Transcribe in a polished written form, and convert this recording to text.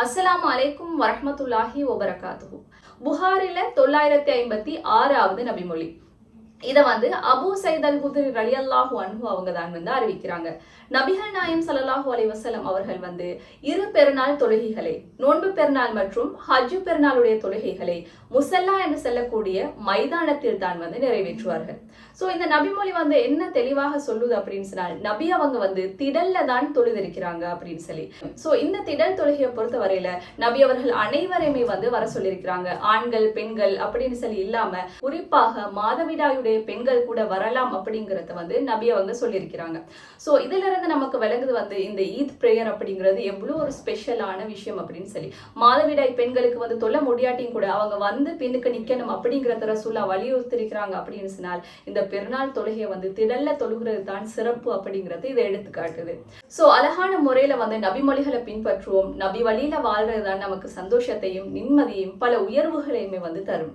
அஸ்ஸலாமு அலைக்கும் வரஹ்மத்துல்லாஹி வபரகாத்துஹு. புகாரில 956வது நபிமொழி. இதை அபு சைத் அல் குத்ரி ரலியல்லாஹு அன்ஹு அவங்க தான் அறிவிக்கிறாங்க. நபிகள் நாயம் ஸல்லல்லாஹு அலைஹி வஸல்லம் அவர்கள் இரு பெருநாள் தொழுகைகளை, நோன்பு பெருநாள் மற்றும் ஹஜ்ஜு பெருநாளுடைய தொழுகைகளை முசல்லா என்று சொல்லக்கூடிய மைதானத்தில் தான் நிறைவேற்றுவார்கள். சோ இந்த நபிமொழி என்ன தெளிவாக சொல்லுது அப்படின்னு சொன்னால், நபி அவங்க திடல்ல தான் தொழுதிருக்கிறாங்க அப்படின்னு சொல்லி. சோ இந்த திடல் தொழுகையை பொறுத்த வரையில நபி அவர்கள் அனைவரையுமே வர சொல்லியிருக்கிறாங்க. ஆண்கள் பெண்கள் அப்படின்னு சொல்லி இல்லாம குறிப்பாக மாதவிடாயுடைய பெண்கள் கூட வரலாம் அப்படிங்கறத நபி அவங்க சொல்லியிருக்கிறாங்க. சோ இதுல இருந்து நமக்கு விளங்குது இந்த ஈத் பிரேயர் அப்படிங்கிறது எவ்வளவு ஒரு ஸ்பெஷலான விஷயம் அப்படின்னு சொல்லி. மாதவிடாய் பெண்களுக்கு தொல்ல முடியாட்டியும் கூட அவங்க பின்னுக்கு நிக்கணும் அப்படிங்கறத ரசூலா வலியுறுத்தி இருக்கிறாங்க அப்படின்னு சொன்னால், இந்த பெருநாள் தொழுகையை திடல்ல தொழுகிறது தான் சிறப்பு அப்படிங்கறது இதை எடுத்து காட்டுது. சோ அழகான முறையில நபிமொழிகளை பின்பற்றுவோம். நபி வழியில வாழ்றதுதான் நமக்கு சந்தோஷத்தையும் நிம்மதியையும் பல உயர்வுகளையுமே தரும்.